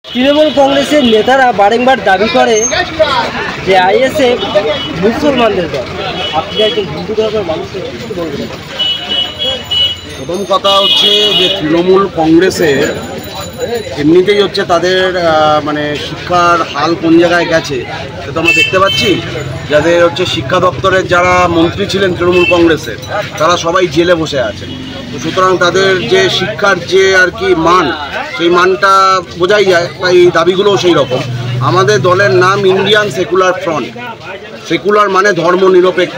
তৃণমূল কংগ্রেসের নেতারা বারংবার দাবি করে যে আইএসএফ মুসলমানদের দল। আপনি একজন হিন্দু ধর্মের মানুষের কিছু বলবেন? প্রথম কথা হচ্ছে যে তৃণমূল কংগ্রেসের এমনিতেই হচ্ছে তাদের মানে শিক্ষার হাল কোন জায়গায় গেছে সেটা আমরা দেখতে পাচ্ছি। যাদের হচ্ছে শিক্ষা দপ্তরের যারা মন্ত্রী ছিলেন তৃণমূল কংগ্রেসের, তারা সবাই জেলে বসে আছেন। তো সুতরাং তাদের যে শিক্ষার যে আর কি মান, সেই মানটা বোঝাই যায়। তাই এই দাবিগুলোও সেই রকম। আমাদের দলের নাম ইন্ডিয়ান সেকুলার ফ্রন্ট। সেকুলার মানে ধর্মনিরপেক্ষ।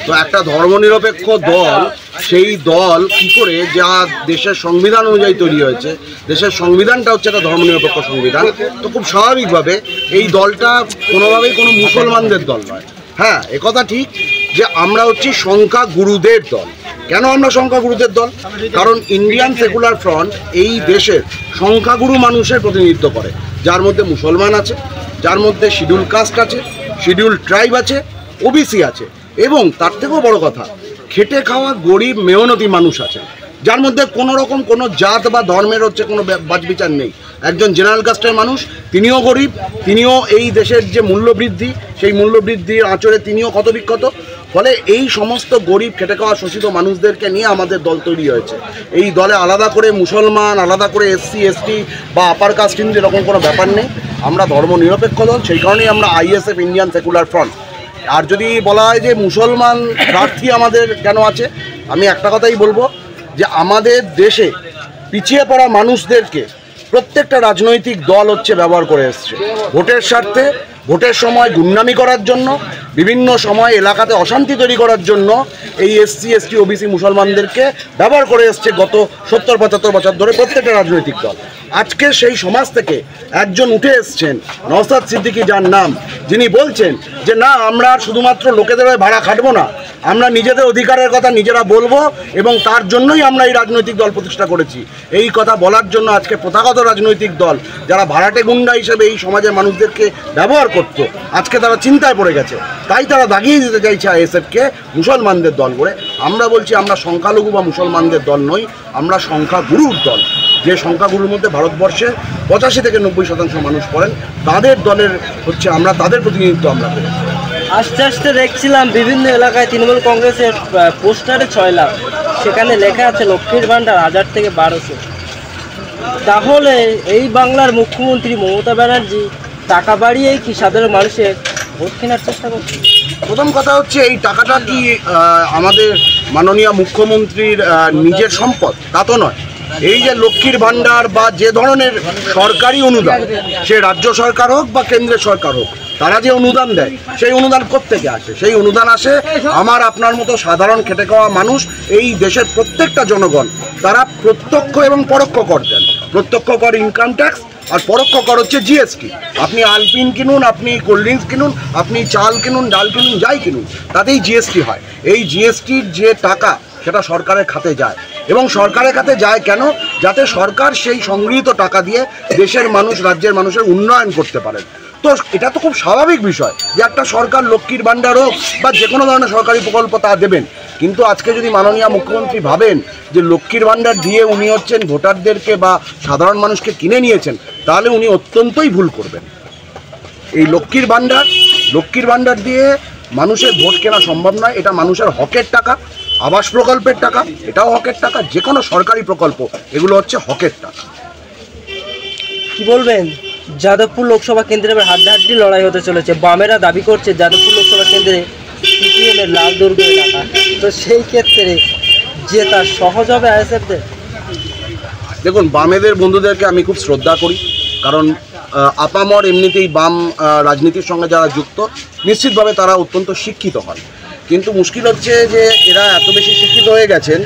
তো একটা ধর্মনিরপেক্ষ দল, সেই দল কি করে, যা দেশের সংবিধান অনুযায়ী তৈরি হয়েছে, দেশের সংবিধানটা হচ্ছে একটা ধর্মনিরপেক্ষ সংবিধান, তো খুব স্বাভাবিকভাবে এই দলটা কোনোভাবেই কোনো মুসলমানদের দল নয়। হ্যাঁ, একথা ঠিক যে আমরা হচ্ছি সংখ্যাগুরুদের দল। কেন আমরা সংখ্যাগুরুদের দল? কারণ ইন্ডিয়ান সেকুলার ফ্রন্ট এই দেশের সংখ্যাগুরু মানুষের প্রতিনিধিত্ব করে, যার মধ্যে মুসলমান আছে, যার মধ্যে শিডিউল কাস্ট আছে, শিডিউল ট্রাইব আছে, ওবিসি আছে, এবং তার থেকেও বড় কথা খেটে খাওয়া গরিব মেহনতি মানুষ আছে, যার মধ্যে কোনো রকম কোনো জাত বা ধর্মের হচ্ছে কোনো বাছবিচার নেই। একজন জেনারেল কাস্টের মানুষ, তিনিও গরিব, তিনিও এই দেশের যে মূল্যবৃদ্ধি, সেই মূল্যবৃদ্ধির আঁচড়ে তিনিও ক্ষতবিক্ষত। ফলে এই সমস্ত গরিব খেটে খাওয়া শোষিত মানুষদেরকে নিয়ে আমাদের দল তৈরি হয়েছে। এই দলে আলাদা করে মুসলমান, আলাদা করে এসসি এসটি বা আপার কাস্ট হিন্দু এরকম কোনো ব্যাপার নেই। আমরা ধর্মনিরপেক্ষ দল, সেই কারণেই আমরা আইএসএফ ইন্ডিয়ান সেকুলার ফ্রন্ট। আর যদি বলা হয় যে মুসলমান প্রার্থী আমাদের কেন আছে, আমি একটা কথাই বলবো যে আমাদের দেশে পিছিয়ে পড়া মানুষদেরকে প্রত্যেকটা রাজনৈতিক দল হচ্ছে ব্যবহার করে এসছে ভোটের স্বার্থে, ভোটের সময় গুন্ডামি করার জন্য, বিভিন্ন সময় এলাকাতে অশান্তি তৈরি করার জন্য এই এসসি এসটি ওবিসি মুসলমানদেরকে ব্যবহার করে এসছে গত 70-75 বছর ধরে প্রত্যেকটা রাজনৈতিক দল। আজকে সেই সমাজ থেকে একজন উঠে এসছেন, নওশাদ সিদ্দিকী যার নাম, যিনি বলছেন যে না, আমরা শুধুমাত্র লোকেদের ভাড়া খাটবো না, আমরা নিজেদের অধিকারের কথা নিজেরা বলবো, এবং তার জন্যই আমরা এই রাজনৈতিক দল প্রতিষ্ঠা করেছি। এই কথা বলার জন্য আজকে প্রথাগত রাজনৈতিক দল যারা ভাড়াটে গুন্ডা হিসেবে এই সমাজের মানুষদেরকে ব্যবহার করতো, আজকে তারা চিন্তায় পড়ে গেছে। তাই তারা দাগিয়ে দিতে চাইছে আইএসএফকে মুসলমানদের দল করে। আমরা বলছি আমরা সংখ্যালঘু বা মুসলমানদের দল নই, আমরা সংখ্যাগুরুর দল। যে সংখ্যাগুরুর মধ্যে ভারতবর্ষের 85 থেকে 90% মানুষ পড়েন, তাদের দলের হচ্ছে আমরা, তাদের প্রতিনিধিত্ব আমরা করি। আস্তে আস্তে দেখছিলাম বিভিন্ন এলাকায় তৃণমূল কংগ্রেসের পোস্টারে 6 লাখ, সেখানে লেখা আছে লক্ষ্মীর ভাণ্ডার 1000 থেকে 1200। তাহলে এই বাংলার মুখ্যমন্ত্রী মমতা ব্যানার্জি টাকা বাড়িয়েই কি সাধারণ মানুষের ভোট কেনার চেষ্টা করছে? প্রথম কথা হচ্ছে এই টাকাটা কি আমাদের মাননীয় মুখ্যমন্ত্রীর নিজের সম্পদ? তা তো নয়। এই যে লক্ষ্মীর ভাণ্ডার বা যে ধরনের সরকারি অনুদান, সে রাজ্য সরকার হোক বা কেন্দ্রের সরকার হোক, তারা যে অনুদান দেয়, সেই অনুদান কোত্থেকে আসে? সেই অনুদান আসে আমার আপনার মতো সাধারণ খেটে খাওয়া মানুষ, এই দেশের প্রত্যেকটা জনগণ, তারা প্রত্যক্ষ এবং পরোক্ষ কর দেন। প্রত্যক্ষ কর ইনকাম ট্যাক্স, আর পরোক্ষ কর হচ্ছে জিএসটি। আপনি আলপিন কিনুন, আপনি কোল্ড ড্রিঙ্কস কিনুন, আপনি চাল কিনুন, ডাল কিনুন, যাই কিনুন, তাতেই জিএসটি হয়। এই জিএসটির যে টাকা, সেটা সরকারের খাতে যায়, এবং সরকারের খাতে যায় কেন? যাতে সরকার সেই সংগৃহীত টাকা দিয়ে দেশের মানুষ, রাজ্যের মানুষের উন্নয়ন করতে পারেন। তো এটা তো খুব স্বাভাবিক বিষয় যে একটা সরকার লক্ষ্মীর ভাণ্ডার হোক বা যে কোনো ধরনের সরকারি প্রকল্প তা দেবেন। কিন্তু আজকে যদি মাননীয় মুখ্যমন্ত্রী ভাবেন যে লক্ষ্মীর ভাণ্ডার দিয়ে উনি হচ্ছেন ভোটারদেরকে বা সাধারণ মানুষকে কিনে নিয়েছেন, তাহলে উনি অত্যন্তই ভুল করবেন। এই লক্ষ্মীর ভাণ্ডার দিয়ে মানুষের ভোট কেনা সম্ভব নয়। এটা মানুষের হকের টাকা। আবাস প্রকল্পের টাকা, এটাও হকের টাকা। যে কোনো সরকারি প্রকল্প, এগুলো হচ্ছে হকের টাকা। কি বলবেন? যাদবপুর লোকসভা কেন্দ্রে এবার হাড্ডাহাড্ডি লড়াই হতে চলেছে। বামেরা দাবি করছে যাদবপুর লোকসভা কেন্দ্রে সিপিএমের লাল দুর্গের টাকা, তো সেই ক্ষেত্রে যে তার সহজ হবে আইএসএফদের? দেখুন, বামেদের বন্ধুদেরকে আমি খুব শ্রদ্ধা করি, কারণ আপামর এমনিতেই বাম রাজনীতির সঙ্গে যারা যুক্ত, নিশ্চিতভাবে তারা অত্যন্ত শিক্ষিত হন। কিন্তু মুশকিল হচ্ছে যে এরা এত বেশি শিক্ষিত হয়ে গেছেন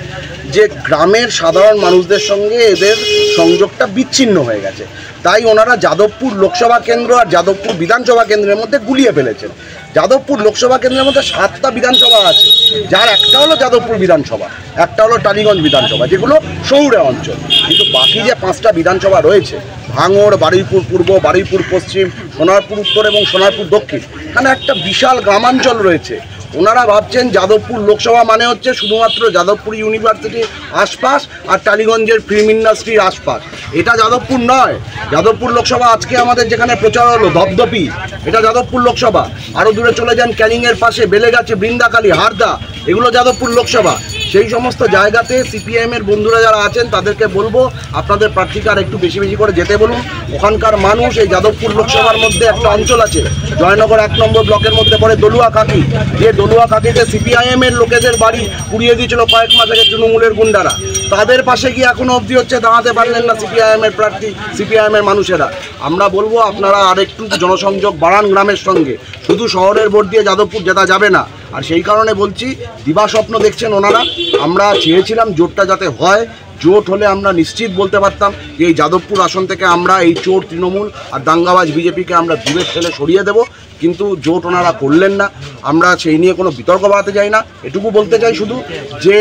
যে গ্রামের সাধারণ মানুষদের সঙ্গে এদের সংযোগটা বিচ্ছিন্ন হয়ে গেছে। তাই ওনারা যাদবপুর লোকসভা কেন্দ্র আর যাদবপুর বিধানসভা কেন্দ্রের মধ্যে গুলিয়ে ফেলেছেন। যাদবপুর লোকসভা কেন্দ্রের মধ্যে 7টা বিধানসভা আছে, যার একটা হলো যাদবপুর বিধানসভা, একটা হলো টালিগঞ্জ বিধানসভা, যেগুলো শহুরে অঞ্চল। কিন্তু বাকি যে 5টা বিধানসভা রয়েছে, ভাঙড়, বারুইপুর পূর্ব, বারুইপুর পশ্চিম, সোনারপুর উত্তর এবং সোনারপুর দক্ষিণ, এখানে একটা বিশাল গ্রামাঞ্চল রয়েছে। ওনারা ভাবছেন যাদবপুর লোকসভা মানে হচ্ছে শুধুমাত্র যাদবপুর ইউনিভার্সিটির আশপাশ আর টালিগঞ্জের ফিল্ম ইন্ডাস্ট্রির আশপাশ। এটা যাদবপুর নয়। যাদবপুর লোকসভা আজকে আমাদের যেখানে প্রচার হলো ধপধপি, এটা যাদবপুর লোকসভা। আরও দূরে চলে যান ক্যানিংয়ের পাশে বেলেগাছি, বৃন্দাকালী, হারদা, এগুলো যাদবপুর লোকসভা। সেই সমস্ত জায়গাতে সিপিআইএমের বন্ধুরা যারা আছেন তাদেরকে বলবো আপনাদের প্রার্থীকে আর একটু বেশি বেশি করে যেতে বলুন। ওখানকার মানুষ, এই যাদবপুর লোকসভার মধ্যে একটা অঞ্চল আছে জয়নগর 1 নম্বর ব্লকের মধ্যে পড়ে দলুয়া কাকি, যে দলুয়া কাকিতে সিপিআইএমের লোকেদের বাড়ি পুড়িয়ে দিয়েছিল কয়েক মাস আগে তৃণমূলের গুন্ডারা। তাদের পাশে গিয়ে এখনো অবধি হচ্ছে দাঁড়াতে পারলেন না সিপিআইএমের প্রার্থী, সিপিআইএমের মানুষেরা। আমরা বলবো আপনারা আর একটু জনসংযোগ বাড়ান গ্রামের সঙ্গে, শুধু শহরের ভোট দিয়ে যাদবপুর জেতা যাবে না। আর সেই কারণে বলছি, দিবাস্বপ্ন দেখছেন ওনারা। আমরা চেয়েছিলাম জোটটা যাতে হয়, জোট হলে আমরা নিশ্চিত বলতে পারতাম যে এই যাদবপুর আসন থেকে আমরা এই চোর তৃণমূল আর দাঙ্গাবাজ বিজেপিকে আমরা দূরে ঠেলে সরিয়ে দেব, কিন্তু জোট ওনারা করলেন না। আমরা সেই নিয়ে কোনো বিতর্ক বাড়াতে চাই না। এটুকু বলতে চাই শুধু যে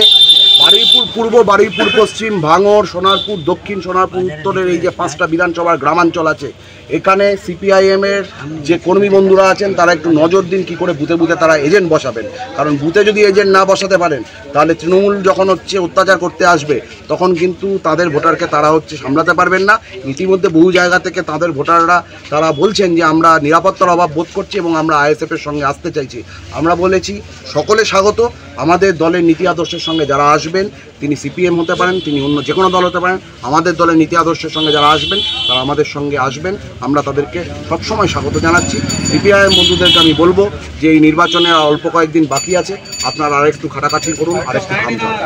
বারুইপুর পূর্ব, বারুইপুর পশ্চিম, ভাঙড়, সোনারপুর দক্ষিণ, সোনারপুর উত্তরের এই যে 5টা বিধানসভার গ্রামাঞ্চল আছে, এখানে সিপিআইএমের যে কর্মী বন্ধুরা আছেন তারা একটু নজর দিন কী করে বুথে বুথে তারা এজেন্ট বসাবেন। কারণ বুথে যদি এজেন্ট না বসাতে পারেন তাহলে তৃণমূল যখন হচ্ছে অত্যাচার করতে আসবে তখন কিন্তু তাদের ভোটারকে তারা হচ্ছে সামলাতে পারবেন না। ইতিমধ্যে বহু জায়গা থেকে তাদের ভোটাররা তারা বলছেন যে আমরা নিরাপত্তার অভাব বোধ করছি এবং আমরা আইএসএফের সঙ্গে আসতে চাইছি। আমরা বলেছি সকলে স্বাগত। আমাদের দলের নীতি আদর্শের সঙ্গে যারা আসবেন, তিনি সিপিএম হতে পারেন, তিনি অন্য যে কোনো দল হতে পারেন, আমাদের দলের নীতি আদর্শের সঙ্গে যারা আসবেন তারা আমাদের সঙ্গে আসবেন। আমরা তাদেরকে সবসময় স্বাগত জানাচ্ছি। সিপিআইএম বন্ধুদেরকে আমি বলবো যে এই নির্বাচনের অল্প কয়েকদিন বাকি আছে, আপনারা আরেকটু খাটাখাটি করুন, আরেকটু ঘাম ঝরান।